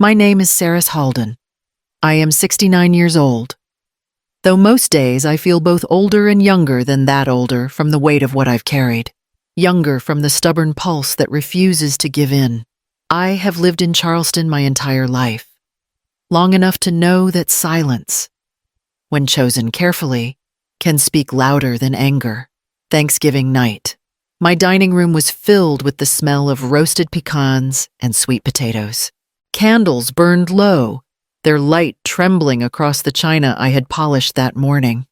My name is Cerys Halden. I am 69 years old. Though most days I feel both older and younger than that older from the weight of what I've carried. Younger from the stubborn pulse that refuses to give in. I have lived in Charleston my entire life. Long enough to know that silence, when chosen carefully, can speak louder than anger. Thanksgiving night. My dining room was filled with the smell of roasted pecans and sweet potatoes. Candles burned low, their light trembling across the china I had polished that morning.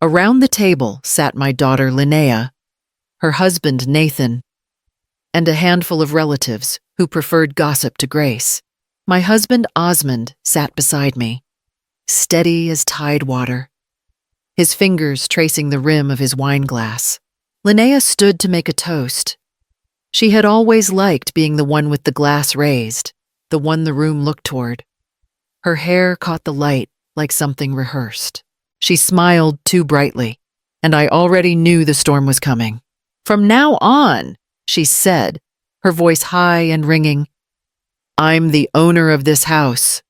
Around the table sat my daughter Linnea, her husband Nathan, and a handful of relatives who preferred gossip to grace. My husband Osmond sat beside me, steady as tide water, his fingers tracing the rim of his wine glass. Linnea stood to make a toast. She had always liked being the one with the glass raised, the one the room looked toward. Her hair caught the light like something rehearsed. She smiled too brightly, and I already knew the storm was coming. "From now on," she said, her voice high and ringing, "I'm the owner of this house.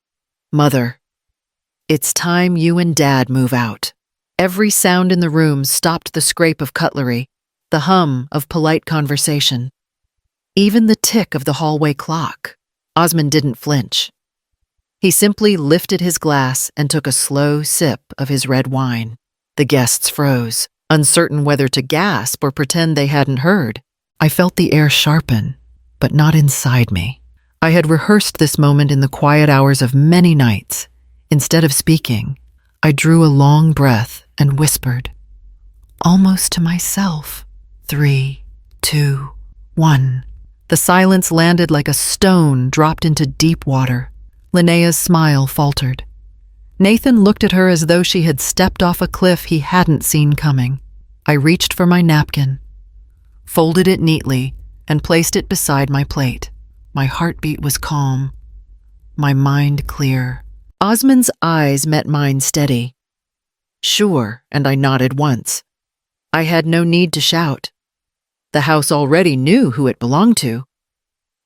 Mother, it's time you and Dad move out." Every sound in the room stopped the scrape of cutlery, the hum of polite conversation, even the tick of the hallway clock. Osmond didn't flinch. He simply lifted his glass and took a slow sip of his red wine. The guests froze, uncertain whether to gasp or pretend they hadn't heard. I felt the air sharpen, but not inside me. I had rehearsed this moment in the quiet hours of many nights. Instead of speaking, I drew a long breath and whispered, almost to myself, 3, 2, 1. The silence landed like a stone dropped into deep water. Linnea's smile faltered. Nathan looked at her as though she had stepped off a cliff he hadn't seen coming. I reached for my napkin, folded it neatly, and placed it beside my plate. My heartbeat was calm, my mind clear. Osmond's eyes met mine steady. Sure, and I nodded once. I had no need to shout. The house already knew who it belonged to.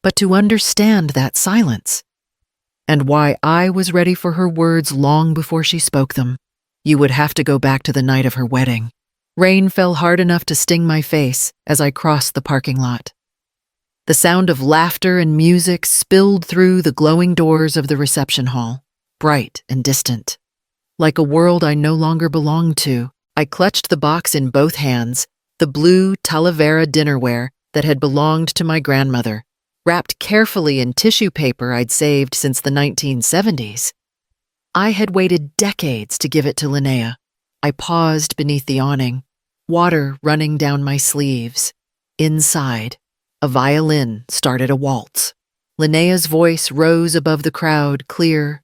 But to understand that silence, and why I was ready for her words long before she spoke them, you would have to go back to the night of her wedding. Rain fell hard enough to sting my face as I crossed the parking lot. The sound of laughter and music spilled through the glowing doors of the reception hall, bright and distant. Like a world I no longer belonged to, I clutched the box in both hands, the blue Talavera dinnerware that had belonged to my grandmother, wrapped carefully in tissue paper I'd saved since the 1970s. I had waited decades to give it to Linnea. I paused beneath the awning, water running down my sleeves. Inside, a violin started a waltz. Linnea's voice rose above the crowd, clear,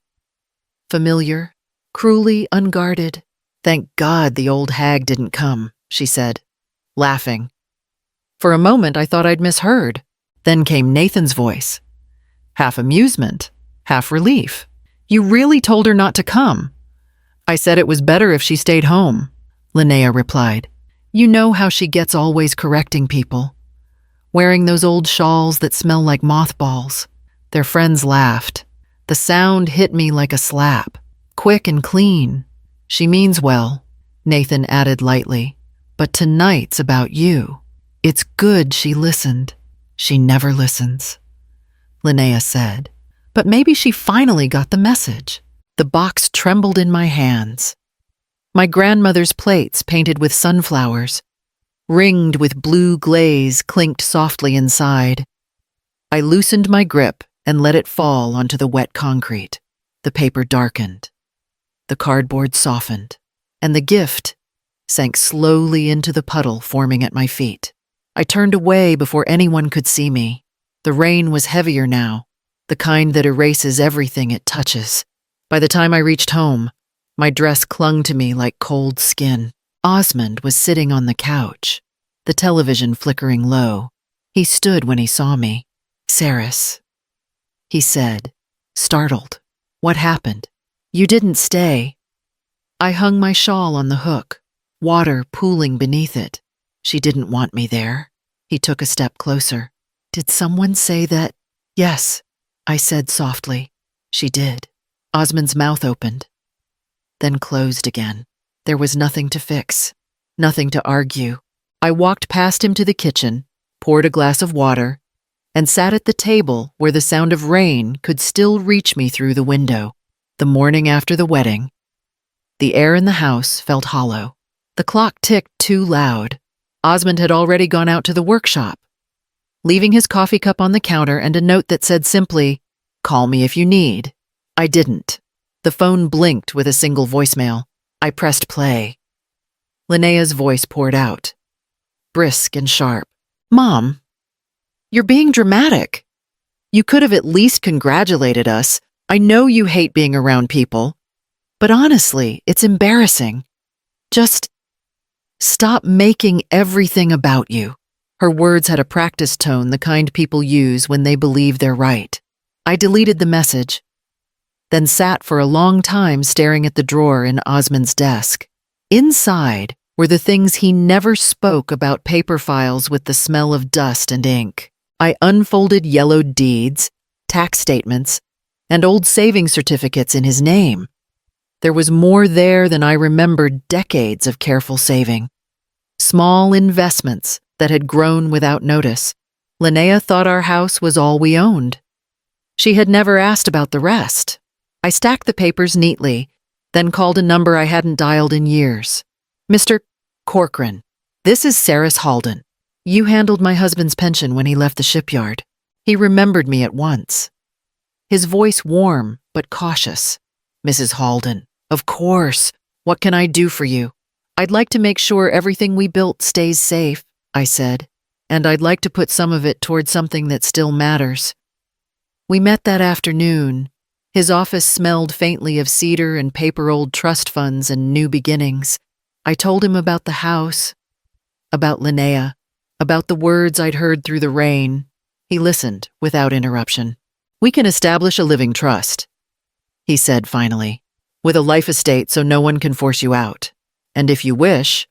familiar, cruelly unguarded. "Thank God the old hag didn't come," she said, laughing. For a moment I thought I'd misheard. Then came Nathan's voice. Half amusement, half relief. "You really told her not to come?" "I said it was better if she stayed home," Linnea replied. "You know how she gets always correcting people. Wearing those old shawls that smell like mothballs." Their friends laughed. The sound hit me like a slap, quick and clean. "She means well," Nathan added lightly. "But tonight's about you. It's good she listened. She never listens," Linnea said. But maybe she finally got the message. The box trembled in my hands. My grandmother's plates painted with sunflowers, ringed with blue glaze, clinked softly inside. I loosened my grip and let it fall onto the wet concrete. The paper darkened. The cardboard softened, and the gift sank slowly into the puddle forming at my feet. I turned away before anyone could see me. The rain was heavier now, the kind that erases everything it touches. By the time I reached home, my dress clung to me like cold skin. Osmond was sitting on the couch, the television flickering low. He stood when he saw me. "Cerys," he said, startled. "What happened? You didn't stay." I hung my shawl on the hook, water pooling beneath it. "She didn't want me there." He took a step closer. "Did someone say that?" "Yes," I said softly. She did. Osmond's mouth opened, then closed again. There was nothing to fix, nothing to argue. I walked past him to the kitchen, poured a glass of water, and sat at the table where the sound of rain could still reach me through the window. The morning after the wedding, the air in the house felt hollow. The clock ticked too loud. Osmond had already gone out to the workshop, leaving his coffee cup on the counter and a note that said simply, "Call me if you need." I didn't. The phone blinked with a single voicemail. I pressed play. Linnea's voice poured out, brisk and sharp. "Mom, you're being dramatic. You could have at least congratulated us. I know you hate being around people, but honestly, it's embarrassing. Just stop making everything about you." Her words had a practice tone, the kind people use when they believe they're right. I deleted the message, then sat for a long time staring at the drawer in Osmond's desk. Inside were the things he never spoke about: paper files with the smell of dust and ink. I unfolded yellowed deeds, tax statements, and old saving certificates in his name. There was more there than I remembered decades of careful saving. Small investments that had grown without notice. Linnea thought our house was all we owned. She had never asked about the rest. I stacked the papers neatly, then called a number I hadn't dialed in years. "Mr. Corcoran, this is Cerys Halden. You handled my husband's pension when he left the shipyard." He remembered me at once. His voice warm but cautious. "Mrs. Halden, of course. What can I do for you?" "I'd like to make sure everything we built stays safe," I said, "and I'd like to put some of it toward something that still matters." We met that afternoon. His office smelled faintly of cedar and paper-old trust funds and new beginnings. I told him about the house, about Linnea, about the words I'd heard through the rain. He listened without interruption. "We can establish a living trust," he said finally, "with a life estate so no one can force you out. And if you wish,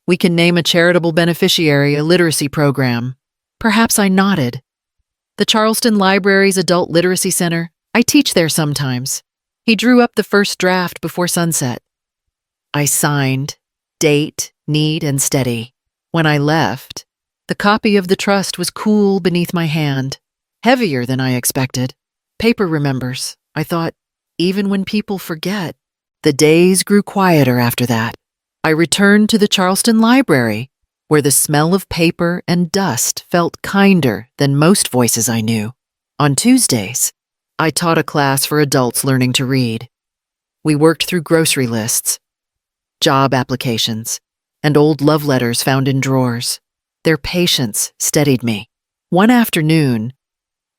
we can name a charitable beneficiary, a literacy program." Perhaps I nodded. "The Charleston Library's Adult Literacy Center. I teach there sometimes." He drew up the first draft before sunset. I signed, date, neat and steady. When I left, the copy of the trust was cool beneath my hand, heavier than I expected. Paper remembers, I thought, even when people forget. The days grew quieter after that. I returned to the Charleston Library, where the smell of paper and dust felt kinder than most voices I knew. On Tuesdays, I taught a class for adults learning to read. We worked through grocery lists, job applications, and old love letters found in drawers. Their patience steadied me. One afternoon,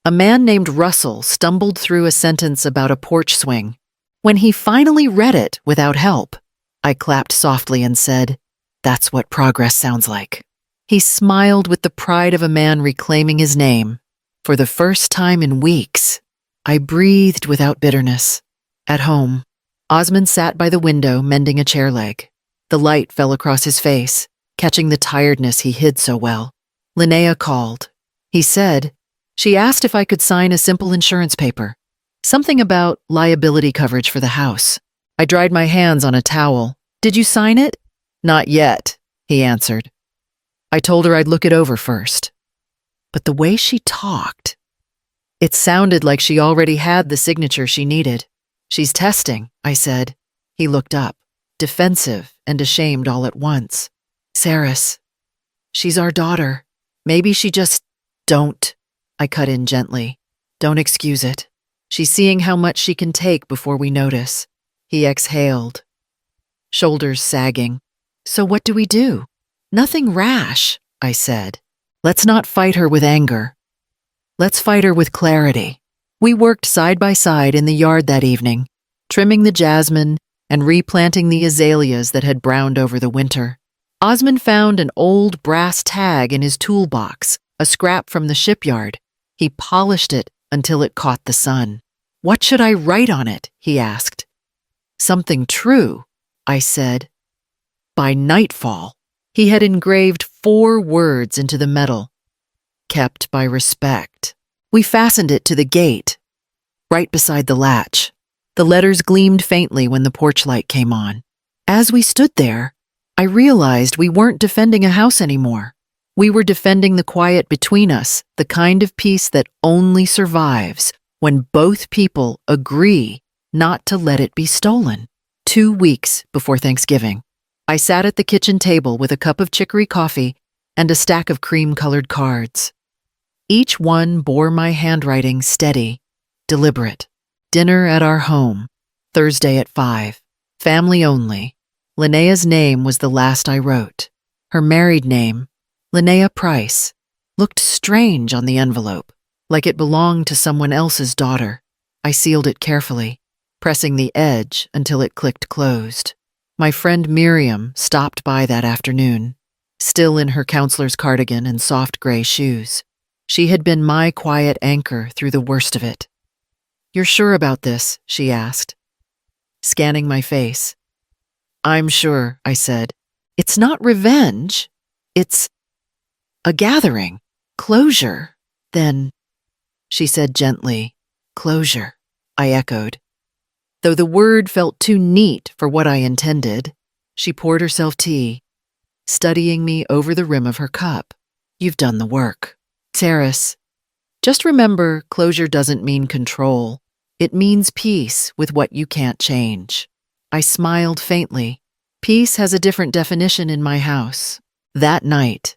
a man named Russell stumbled through a sentence about a porch swing. When he finally read it without help, I clapped softly and said, "That's what progress sounds like." He smiled with the pride of a man reclaiming his name. For the first time in weeks, I breathed without bitterness. At home, Osmond sat by the window mending a chair leg. The light fell across his face, catching the tiredness he hid so well. Linnea called. He said, she asked if I could sign a simple insurance paper, something about liability coverage for the house. I dried my hands on a towel. "Did you sign it?" "Not yet," he answered. I told her I'd look it over first. But the way she talked, it sounded like she already had the signature she needed. "She's testing," I said. He looked up, defensive and ashamed all at once. "Cerys, she's our daughter. Maybe she just..." "Don't," I cut in gently. "Don't excuse it. She's seeing how much she can take before we notice." He exhaled, shoulders sagging. "So what do we do?" "Nothing rash," I said. "Let's not fight her with anger. Let's fight her with clarity." We worked side by side in the yard that evening, trimming the jasmine and replanting the azaleas that had browned over the winter. Osmond found an old brass tag in his toolbox, a scrap from the shipyard. He polished it until it caught the sun. "What should I write on it?" he asked. "Something true," I said. By nightfall, he had engraved 4 words into the metal. "Kept by respect." We fastened it to the gate. right beside the latch. The letters gleamed faintly when the porch light came on. As we stood there, I realized we weren't defending a house anymore. We were defending the quiet between us, the kind of peace that only survives when both people agree not to let it be stolen. 2 weeks before Thanksgiving, I sat at the kitchen table with a cup of chicory coffee and a stack of cream-colored cards. Each one bore my handwriting steady, deliberate. Dinner at our home, Thursday at 5. Family only. Linnea's name was the last I wrote. Her married name, Linnea Price, looked strange on the envelope, like it belonged to someone else's daughter. I sealed it carefully, pressing the edge until it clicked closed. My friend Miriam stopped by that afternoon, still in her counselor's cardigan and soft gray shoes. She had been my quiet anchor through the worst of it. "You're sure about this?" she asked, scanning my face. "I'm sure," I said. "It's not revenge. It's a gathering. Closure." "Then," she said gently, "closure," I echoed. Though the word felt too neat for what I intended, she poured herself tea, studying me over the rim of her cup. "You've done the work. Cerys, just remember, closure doesn't mean control. It means peace with what you can't change." I smiled faintly. Peace has a different definition in my house. That night,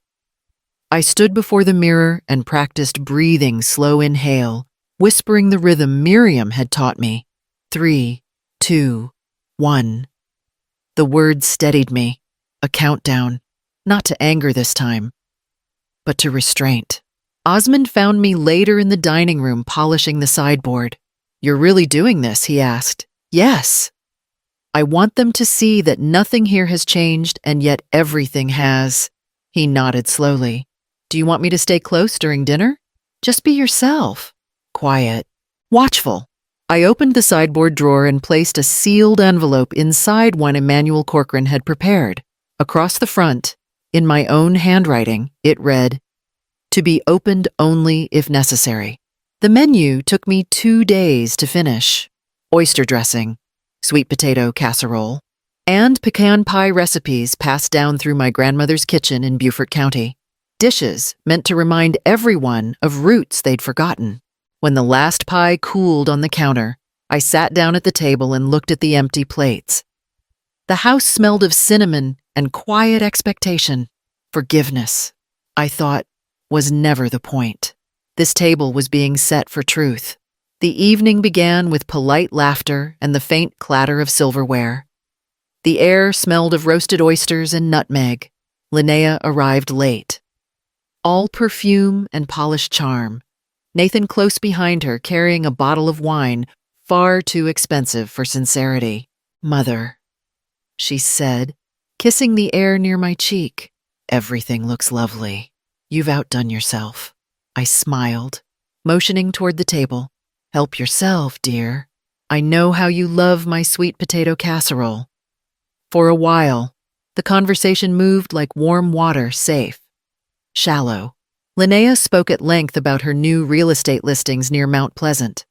I stood before the mirror and practiced breathing slow inhale, whispering the rhythm Miriam had taught me. 3, 2, 1. The words steadied me, a countdown, not to anger this time, but to restraint. Osmond found me later in the dining room polishing the sideboard. "You're really doing this?" he asked. "Yes. I want them to see that nothing here has changed and yet everything has." He nodded slowly. "Do you want me to stay close during dinner?" "Just be yourself. Quiet. Watchful." I opened the sideboard drawer and placed a sealed envelope inside one Emmanuel Corcoran had prepared. Across the front, in my own handwriting, it read, "To be opened only if necessary." The menu took me 2 days to finish. Oyster dressing, sweet potato casserole, and pecan pie recipes passed down through my grandmother's kitchen in Beaufort County. Dishes meant to remind everyone of roots they'd forgotten. When the last pie cooled on the counter, I sat down at the table and looked at the empty plates. The house smelled of cinnamon and quiet expectation. Forgiveness, I thought, was never the point. This table was being set for truth. The evening began with polite laughter and the faint clatter of silverware. The air smelled of roasted oysters and nutmeg. Linnea arrived late. All perfume and polished charm. Nathan close behind her, carrying a bottle of wine, far too expensive for sincerity. "Mother," she said, kissing the air near my cheek. "Everything looks lovely. You've outdone yourself." I smiled, motioning toward the table. "Help yourself, dear. I know how you love my sweet potato casserole." For a while, the conversation moved like warm water, safe, shallow. Linnea spoke at length about her new real estate listings near Mount Pleasant,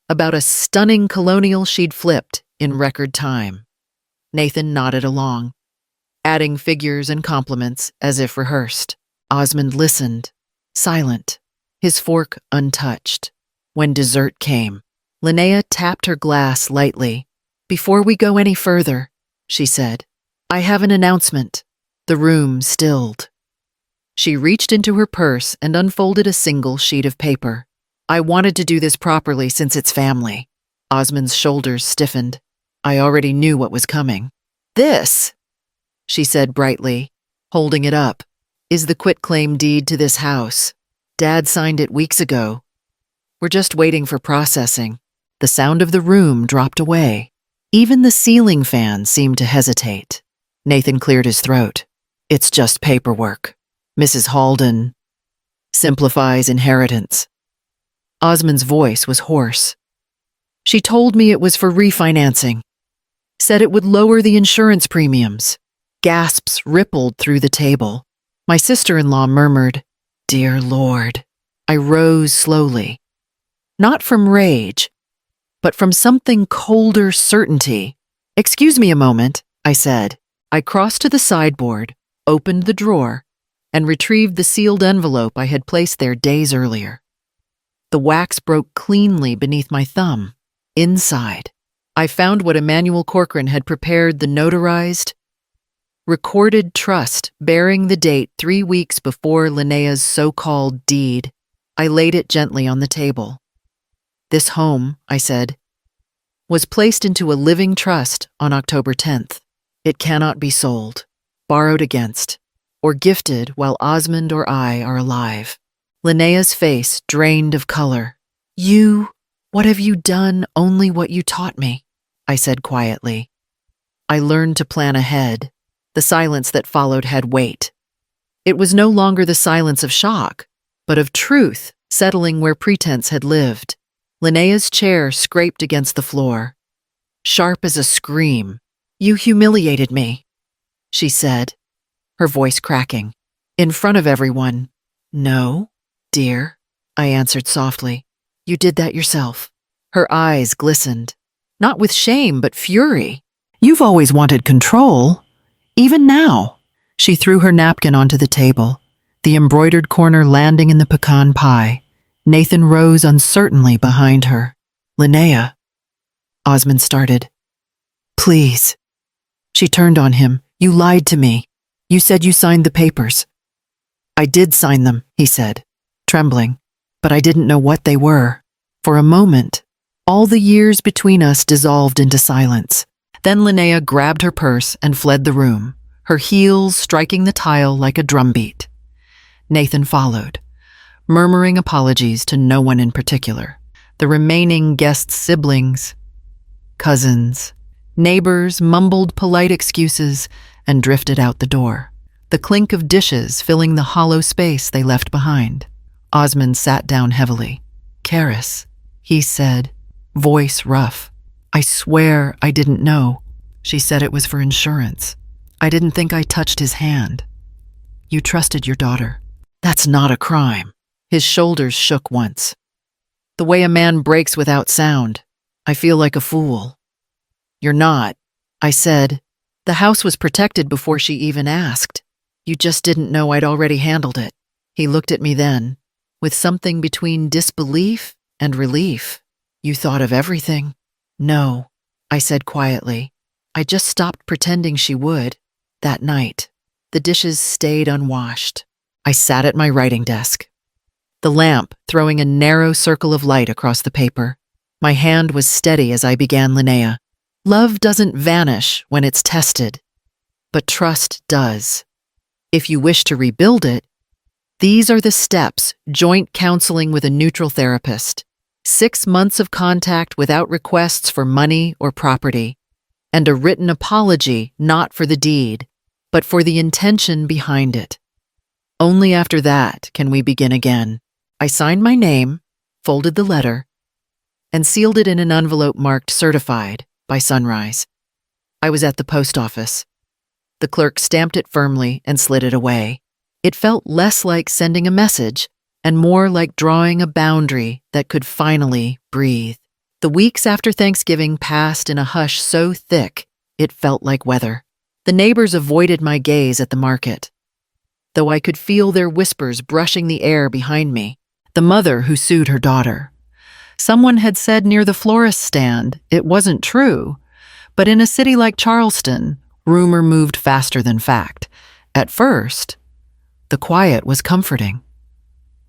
about a stunning colonial she'd flipped in record time. Nathan nodded along, adding figures and compliments as if rehearsed. Osmond listened, silent, his fork untouched. When dessert came, Linnea tapped her glass lightly. "Before we go any further," she said, "I have an announcement." The room stilled. She reached into her purse and unfolded a single sheet of paper. "I wanted to do this properly since it's family." Osmond's shoulders stiffened. I already knew what was coming. "This," she said brightly, holding it up, "is the quitclaim deed to this house. Dad signed it weeks ago. We're just waiting for processing." The sound of the room dropped away. Even the ceiling fan seemed to hesitate. Nathan cleared his throat. "It's just paperwork. Mrs. Halden simplifies inheritance." Osmond's voice was hoarse. "She told me it was for refinancing. Said it would lower the insurance premiums." Gasps rippled through the table. My sister-in-law murmured, "Dear Lord." I rose slowly. Not from rage, but from something colder certainty. "Excuse me a moment," I said. I crossed to the sideboard, opened the drawer, and retrieved the sealed envelope I had placed there days earlier. The wax broke cleanly beneath my thumb. Inside, I found what Emmanuel Corcoran had prepared, the notarized, recorded trust bearing the date 3 weeks before Linnea's so-called deed. I laid it gently on the table. "This home," I said, "was placed into a living trust on October 10th. It cannot be sold, borrowed against, or gifted while Osmond or I are alive." Linnea's face drained of color. What have you done? Only what you taught me," I said quietly. I learned to plan ahead. The silence that followed had weight. It was no longer the silence of shock, but of truth settling where pretense had lived. Linnea's chair scraped against the floor. Sharp as a scream, "You humiliated me," she said, her voice cracking. "In front of everyone." "No, dear," I answered softly. "You did that yourself." Her eyes glistened, not with shame but fury. "You've always wanted control, even now." She threw her napkin onto the table, the embroidered corner landing in the pecan pie. Nathan rose uncertainly behind her. "Linnea," Osmond started. "Please." She turned on him. "You lied to me. You said you signed the papers." "I did sign them," he said, trembling, "but I didn't know what they were." For a moment, all the years between us dissolved into silence. Then Linnea grabbed her purse and fled the room, her heels striking the tile like a drumbeat. Nathan followed, murmuring apologies to no one in particular. The remaining guests' siblings, cousins, neighbors mumbled polite excuses and drifted out the door, the clink of dishes filling the hollow space they left behind. Osmond sat down heavily. "Cerys," he said, voice rough. "I swear I didn't know. She said it was for insurance. I didn't think I touched his hand. You trusted your daughter. That's not a crime." His shoulders shook once. "The way a man breaks without sound, I feel like a fool." "You're not," I said. "The house was protected before she even asked. You just didn't know I'd already handled it." He looked at me then, with something between disbelief and relief. "You thought of everything." "No," I said quietly. "I just stopped pretending she would." That night, the dishes stayed unwashed. I sat at my writing desk, the lamp throwing a narrow circle of light across the paper. My hand was steady as I began. "Linnea, love doesn't vanish when it's tested, but trust does. If you wish to rebuild it, these are the steps: joint counseling with a neutral therapist, 6 months of contact without requests for money or property, and a written apology not for the deed, but for the intention behind it. Only after that can we begin again." I signed my name, folded the letter, and sealed it in an envelope marked "Certified" by sunrise. I was at the post office. The clerk stamped it firmly and slid it away. It felt less like sending a message and more like drawing a boundary that could finally breathe. The weeks after Thanksgiving passed in a hush so thick it felt like weather. The neighbors avoided my gaze at the market, though I could feel their whispers brushing the air behind me. The mother who sued her daughter. Someone had said near the florist stand it wasn't true, but in a city like Charleston, rumor moved faster than fact. At first, the quiet was comforting.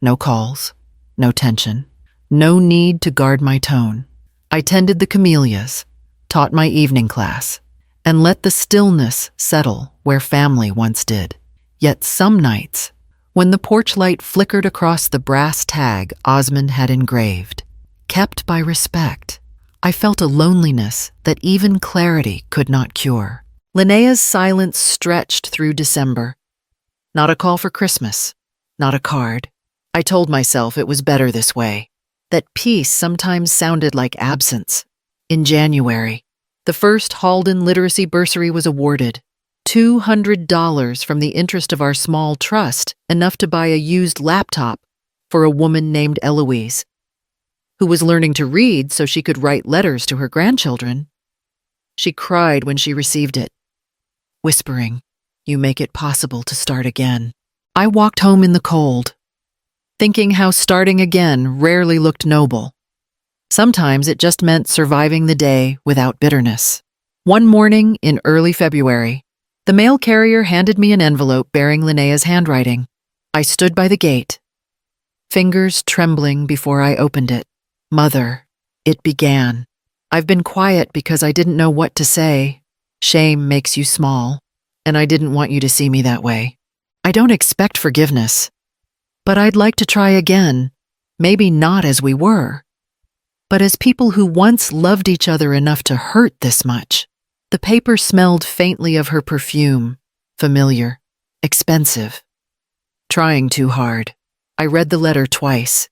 No calls, no tension, no need to guard my tone. I tended the camellias, taught my evening class, and let the stillness settle where family once did. Yet some nights, when the porch light flickered across the brass tag Osmond had engraved, kept by respect, I felt a loneliness that even clarity could not cure. Linnea's silence stretched through December. Not a call for Christmas, not a card. I told myself it was better this way, that peace sometimes sounded like absence. In January, the first Halden Literacy Bursary was awarded. $200 from the interest of our small trust, enough to buy a used laptop for a woman named Eloise, who was learning to read so she could write letters to her grandchildren. She cried when she received it, whispering, "You make it possible to start again." I walked home in the cold, thinking how starting again rarely looked noble. Sometimes it just meant surviving the day without bitterness. One morning in early February, the mail carrier handed me an envelope bearing Linnea's handwriting. I stood by the gate, fingers trembling before I opened it. "Mother," it began. "I've been quiet because I didn't know what to say. Shame makes you small, and I didn't want you to see me that way. I don't expect forgiveness, but I'd like to try again, maybe not as we were, but as people who once loved each other enough to hurt this much." The paper smelled faintly of her perfume, familiar, expensive. Trying too hard, I read the letter twice,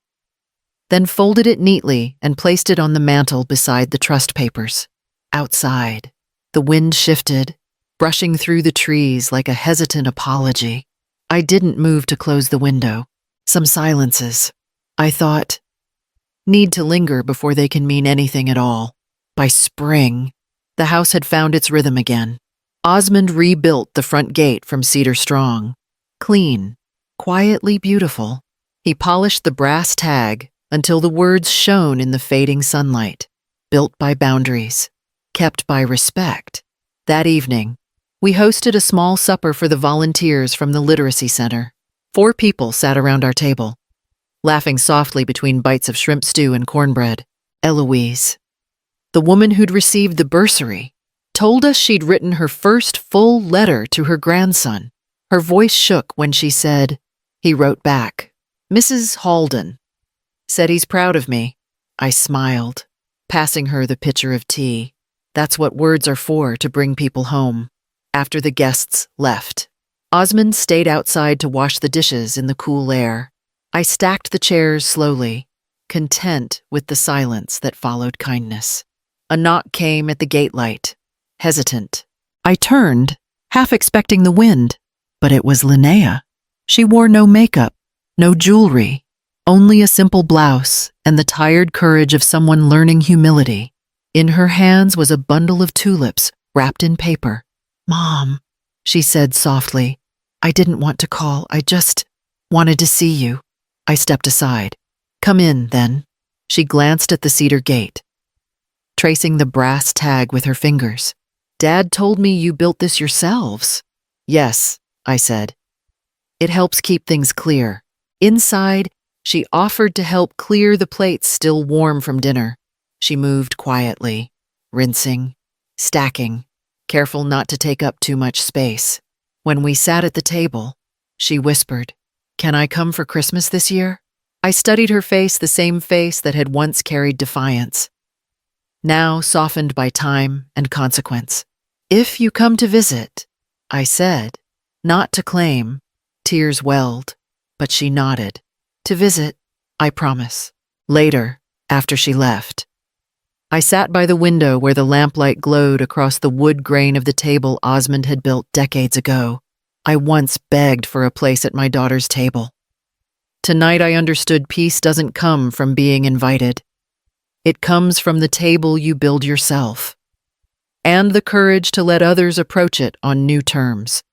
then folded it neatly and placed it on the mantel beside the trust papers. Outside, the wind shifted, brushing through the trees like a hesitant apology. I didn't move to close the window. Some silences, I thought, need to linger before they can mean anything at all. By spring, the house had found its rhythm again. Osmond rebuilt the front gate from cedar strong. Clean, quietly beautiful. He polished the brass tag until the words shone in the fading sunlight. Built by boundaries, kept by respect. That evening, we hosted a small supper for the volunteers from the Literacy Center. 4 people sat around our table, laughing softly between bites of shrimp stew and cornbread. Eloise, the woman who'd received the bursary, told us she'd written her first full letter to her grandson. Her voice shook when she said, he wrote back, "Mrs. Halden said he's proud of me." I smiled, passing her the pitcher of tea. That's what words are for, to bring people home. After the guests left, Osmond stayed outside to wash the dishes in the cool air. I stacked the chairs slowly, content with the silence that followed kindness. A knock came at the gate light, hesitant. I turned, half expecting the wind, but it was Linnea. She wore no makeup, no jewelry, only a simple blouse and the tired courage of someone learning humility. In her hands was a bundle of tulips wrapped in paper. "Mom," she said softly, "I didn't want to call. I just wanted to see you." I stepped aside. "Come in, then." She glanced at the cedar gate, tracing the brass tag with her fingers. "Dad told me you built this yourselves." "Yes," I said. "It helps keep things clear." Inside, she offered to help clear the plates still warm from dinner. She moved quietly, rinsing, stacking, careful not to take up too much space. When we sat at the table, she whispered, "Can I come for Christmas this year?" I studied her face, the same face that had once carried defiance, now softened by time and consequence. "If you come to visit," I said, not to claim. Tears welled, but she nodded. "To visit, I promise." Later, after she left, I sat by the window where the lamplight glowed across the wood grain of the table Osmond had built decades ago. I once begged for a place at my daughter's table. Tonight I understood peace doesn't come from being invited. It comes from the table you build yourself, and the courage to let others approach it on new terms.